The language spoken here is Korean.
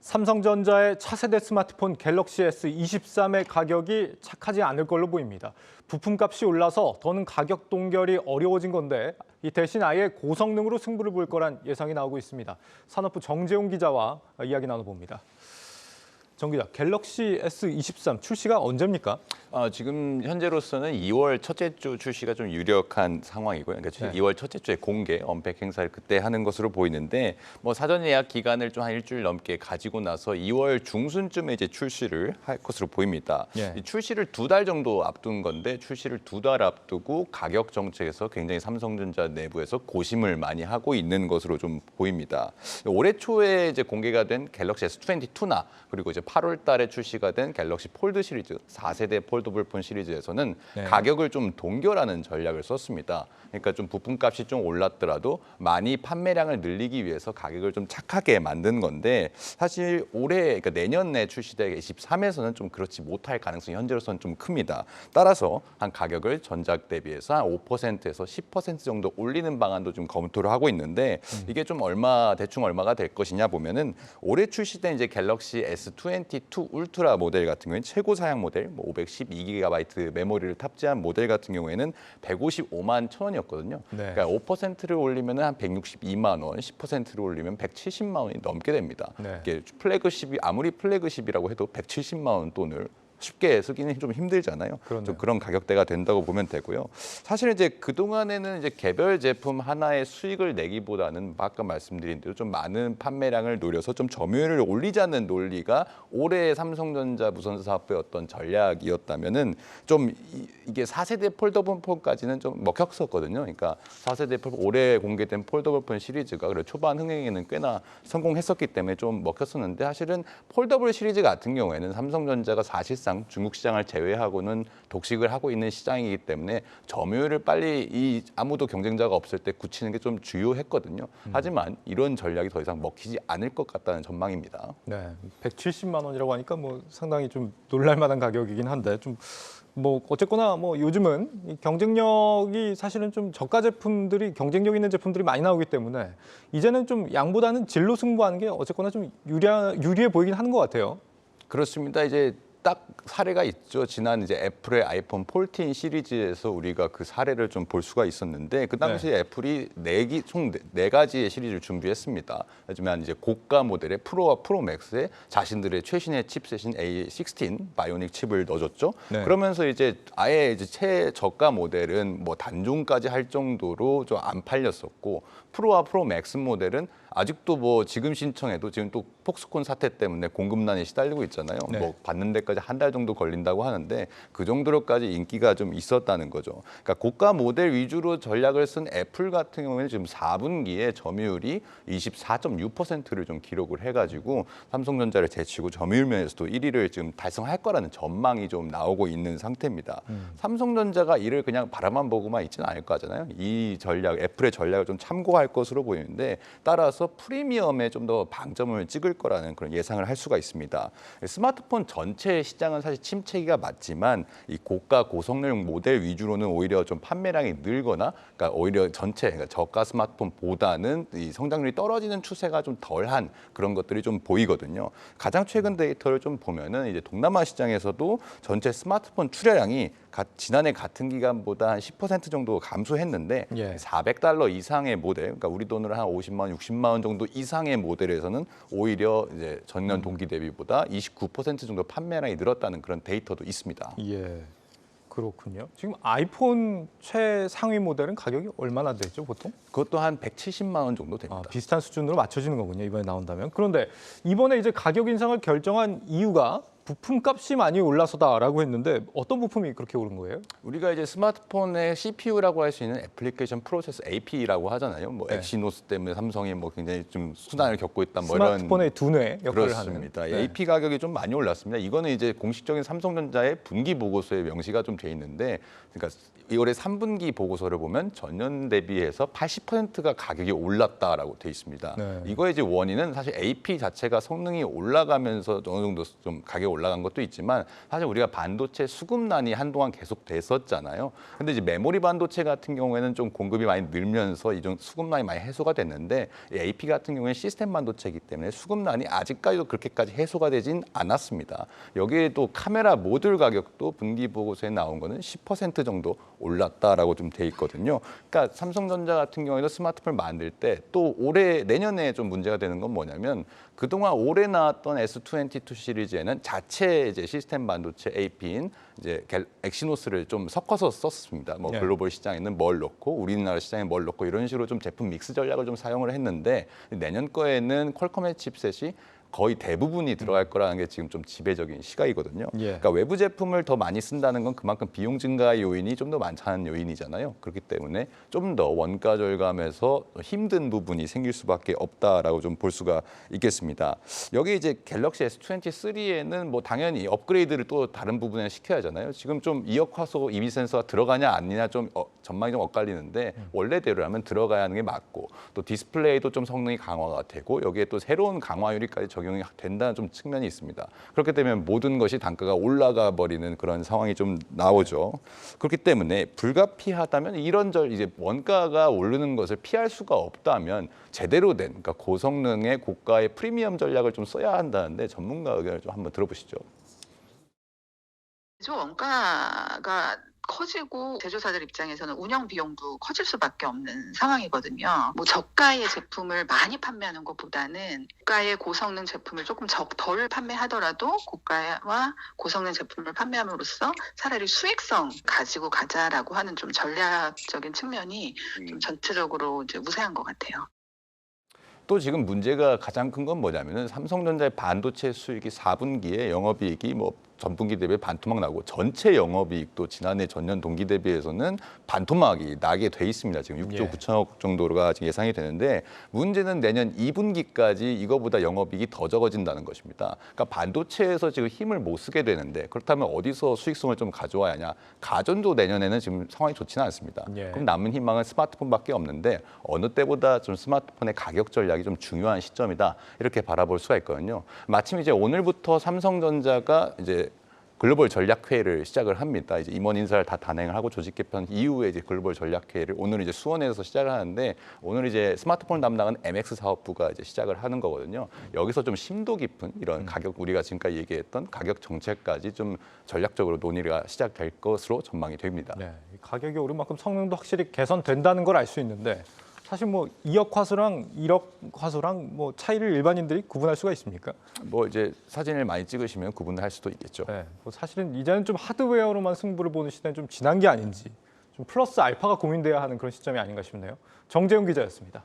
삼성전자의 차세대 스마트폰 갤럭시 S23의 가격이 착하지 않을 걸로 보입니다. 부품값이 올라서 더는 가격 동결이 어려워진 건데 이 대신 아예 고성능으로 승부를 볼 거란 예상이 나오고 있습니다. 산업부 정재용 기자와 이야기 나눠봅니다. 정 기자, 갤럭시 S23 출시가 언제입니까? 지금 현재로서는 2월 첫째 주 출시가 좀 유력한 상황이고요. 그러니까 2월 첫째 주에 공개, 언팩 행사를 그때 하는 것으로 보이는데 사전 예약 기간을 좀 한 일주일 넘게 가지고 나서 2월 중순쯤에 이제 출시를 할 것으로 보입니다. 이 출시를 2달 정도 앞둔 건데 출시를 2달 앞두고 가격 정책에서 굉장히 삼성전자 내부에서 고심을 많이 하고 있는 것으로 좀 보입니다. 올해 초에 이제 공개가 된 갤럭시 S22나 그리고 이제 8월 달에 출시가 된 갤럭시 폴드 시리즈 4세대 폴더블 폰 시리즈에서는 가격을 좀 동결하는 전략을 썼습니다. 그러니까 좀 부품값이 좀 올랐더라도 많이 판매량을 늘리기 위해서 가격을 좀 착하게 만든 건데 사실 올해 그러니까 내년에 출시될 23에서는 좀 그렇지 못할 가능성이 현재로서는 좀 큽니다. 따라서 한 가격을 전작 대비해서 한 5%에서 10% 정도 올리는 방안도 좀 검토를 하고 있는데 이게 좀 대충 얼마가 될 것이냐 보면은 올해 출시된 이제 갤럭시 S22 울트라 모델 같은 경우에는 최고 사양 모델 512GB 메모리를 탑재한 모델 같은 경우에는 155만 1,000원이었거든요. 그러니까 5%를 올리면 한 162만 원, 10%를 올리면 170만 원이 넘게 됩니다. 이게 플래그십이 아무리 플래그십이라고 해도 170만 원 돈을 쉽게 쓰기는 좀 힘들잖아요. 좀 그런 가격대가 된다고 보면 되고요. 사실 이제 그동안에는 이제 개별 제품 하나의 수익을 내기보다는 아까 말씀드린 대로 좀 많은 판매량을 노려서 좀 점유율을 올리자는 논리가 올해 삼성전자 무선사 사업부의 어떤 전략이었다면은 좀 이게 4세대 폴더블 폰까지는 좀 먹혔었거든요. 그러니까 4세대 올해 공개된 폴더블 폰 시리즈가 그래 초반 흥행에는 꽤나 성공했었기 때문에 좀 먹혔었는데 사실은 폴더블 시리즈 같은 경우에는 삼성전자가 사실상 중국 시장을 제외하고는 독식을 하고 있는 시장이기 때문에 점유율을 빨리 아무도 경쟁자가 없을 때 굳히는 게 좀 주요했거든요. 하지만 이런 전략이 더 이상 먹히지 않을 것 같다는 전망입니다. 네, 170만 원이라고 하니까 상당히 좀 놀랄만한 가격이긴 한데 어쨌거나 요즘은 이 경쟁력이 사실은 좀 저가 제품들이 경쟁력 있는 제품들이 많이 나오기 때문에 이제는 좀 양보다는 질로 승부하는 게 어쨌거나 좀 유리해 보이긴 하는 것 같아요. 그렇습니다. 이제 딱 사례가 있죠. 지난 이제 애플의 아이폰 14 시리즈에서 우리가 그 사례를 좀 볼 수가 있었는데 그 당시에 애플이 총 네 가지의 시리즈를 준비했습니다. 하지만 이제 고가 모델의 프로와 프로 맥스에 자신들의 최신의 칩셋인 A16 바이오닉 칩을 넣어줬죠. 그러면서 이제 아예 이제 최저가 모델은 단종까지 할 정도로 좀 안 팔렸었고 프로와 프로 맥스 모델은 아직도 지금 신청해도 지금 또 폭스콘 사태 때문에 공급난에 시달리고 있잖아요. 받는 데까지 한 달 정도 걸린다고 하는데 그 정도로까지 인기가 좀 있었다는 거죠. 그러니까 고가 모델 위주로 전략을 쓴 애플 같은 경우에는 지금 4분기에 점유율이 24.6%를 좀 기록을 해가지고 삼성전자를 제치고 점유율 면에서도 1위를 지금 달성할 거라는 전망이 좀 나오고 있는 상태입니다. 삼성전자가 이를 그냥 바라만 보고만 있지는 않을 거잖아요. 이 전략, 애플의 전략을 좀 참고할 것으로 보이는데 따라서 프리미엄에 좀 더 방점을 찍을 거라는 그런 예상을 할 수가 있습니다. 스마트폰 전체 시장은 사실 침체기가 맞지만 이 고가 고성능 모델 위주로는 오히려 좀 판매량이 늘거나 그러니까 오히려 그러니까 저가 스마트폰보다는 이 성장률이 떨어지는 추세가 좀 덜한 그런 것들이 좀 보이거든요. 가장 최근 데이터를 좀 보면은 이제 동남아 시장에서도 전체 스마트폰 출하량이 지난해 같은 기간보다 한 10% 정도 감소했는데 $400 이상의 모델, 그러니까 우리 돈으로 한 50만 원, 60만 원 정도 이상의 모델에서는 오히려 이제 전년 동기 대비보다 29% 정도 판매량이 늘었다는 그런 데이터도 있습니다. 예, 그렇군요. 지금 아이폰 최상위 모델은 가격이 얼마나 되죠, 보통? 그것도 한 170만 원 정도 됩니다. 비슷한 수준으로 맞춰지는 거군요, 이번에 나온다면. 그런데 이번에 이제 가격 인상을 결정한 이유가 부품값이 많이 올라서다라고 했는데 어떤 부품이 그렇게 오른 거예요? 우리가 이제 스마트폰의 CPU라고 할 수 있는 애플리케이션 프로세서 AP라고 하잖아요. 엑시노스 때문에 삼성이 굉장히 좀 수난을 겪고 있다 이런 스마트폰의 두뇌 역할을 그렇습니다. 하는. AP 가격이 좀 많이 올랐습니다. 이거는 이제 공식적인 삼성전자의 분기 보고서에 명시가 좀 돼 있는데, 그러니까 올해 3분기 보고서를 보면 전년 대비해서 80%가 가격이 올랐다라고 돼 있습니다. 네. 이거의 이제 원인은 사실 AP 자체가 성능이 올라가면서 어느 정도 좀 가격이 올라간 것도 있지만 사실 우리가 반도체 수급난이 한동안 계속 됐었잖아요. 근데 이제 메모리 반도체 같은 경우에는 좀 공급이 많이 늘면서 이种수급난이 많이 해소가 됐는데 이 AP 같은 경우에는 시스템 반도체이기 때문에 수급난이 아직까지도 그렇게까지 해소가 되진 않았습니다. 여기에 또 카메라 모듈 가격도 분기 보고서에 나온 거는 10% 정도 올랐다라고 좀 돼 있거든요. 그러니까 삼성전자 같은 경우에도 스마트폰을 만들 때 또 올해 내년에 좀 문제가 되는 건 뭐냐면 그동안 올해 나왔던 S22 시리즈에는 자체 이제 시스템 반도체 AP인 이제 엑시노스를 좀 섞어서 썼습니다. 뭐 네. 글로벌 시장에는 뭘 넣고 우리나라 시장에 뭘 넣고 이런 식으로 좀 제품 믹스 전략을 좀 사용을 했는데 내년 거에는 퀄컴의 칩셋이 거의 대부분이 들어갈 거라는 게 지금 좀 지배적인 시각이거든요. 예. 그러니까 외부 제품을 더 많이 쓴다는 건 그만큼 비용 증가 요인이 좀 더 많다는 요인이잖아요. 그렇기 때문에 좀 더 원가 절감에서 힘든 부분이 생길 수밖에 없다라고 좀 볼 수가 있겠습니다. 여기 이제 갤럭시 S23에는 뭐 당연히 업그레이드를 또 다른 부분에 시켜야 하잖아요. 지금 좀 이역 화소 이미 센서가 들어가냐 아니냐 좀 전망이 좀 엇갈리는데 원래대로라면 들어가야 하는 게 맞고 또 디스플레이도 좀 성능이 강화가 되고 여기에 또 새로운 강화유리까지 적용이 된다는 좀 측면이 있습니다. 그렇게 되면 모든 것이 단가가 올라가 버리는 그런 상황이 좀 나오죠. 그렇기 때문에 불가피하다면 이런저런 이제 원가가 오르는 것을 피할 수가 없다면 제대로 된 그러니까 고성능의 고가의 프리미엄 전략을 좀 써야 한다는데 전문가 의견을 좀 한번 들어보시죠. 제조 원가가 커지고 제조사들 입장에서는 운영 비용도 커질 수밖에 없는 상황이거든요. 뭐 저가의 제품을 많이 판매하는 것보다는 고가의 고성능 제품을 조금 덜 판매하더라도 고가와 고성능 제품을 판매함으로써 차라리 수익성 가지고 가자라고 하는 좀 전략적인 측면이 좀 전체적으로 이제 우세한 것 같아요. 또 지금 문제가 가장 큰 건 뭐냐면은 삼성전자의 반도체 수익이 4분기에 영업이익이 뭐 전분기 대비 반토막 나고 전체 영업이익도 지난해 전년 동기 대비해서는 반토막이 나게 돼 있습니다. 지금 6조 9천억 정도가 지금 예상이 되는데 문제는 내년 2분기까지 이거보다 영업이익이 더 적어진다는 것입니다. 그러니까 반도체에서 지금 힘을 못 쓰게 되는데 그렇다면 어디서 수익성을 좀 가져와야 하냐. 가전도 내년에는 지금 상황이 좋지는 않습니다. 예. 그럼 남은 희망은 스마트폰밖에 없는데 어느 때보다 좀 스마트폰의 가격 전략이 좀 중요한 시점이다. 이렇게 바라볼 수가 있거든요. 마침 이제 오늘부터 삼성전자가 이제 글로벌 전략회의를 시작을 합니다. 이제 임원 인사를 다 단행을 하고 조직 개편 이후에 이제 글로벌 전략회의를 오늘 이제 수원에서 시작을 하는데 오늘 이제 스마트폰 담당은 MX 사업부가 이제 시작을 하는 거거든요. 여기서 좀 심도 깊은 이런 가격 우리가 지금까지 얘기했던 가격 정책까지 좀 전략적으로 논의가 시작될 것으로 전망이 됩니다. 네, 가격이 오른 만큼 성능도 확실히 개선된다는 걸 알 수 있는데 사실 뭐 2억 화소랑 1억 화소랑 뭐 차이를 일반인들이 구분할 수가 있습니까? 뭐 이제 사진을 많이 찍으시면 구분을 할 수도 있겠죠. 네, 뭐 사실은 이제는 좀 하드웨어로만 승부를 보는 시대는 좀 지난 게 아닌지 좀 플러스 알파가 고민돼야 하는 그런 시점이 아닌가 싶네요. 정재훈 기자였습니다.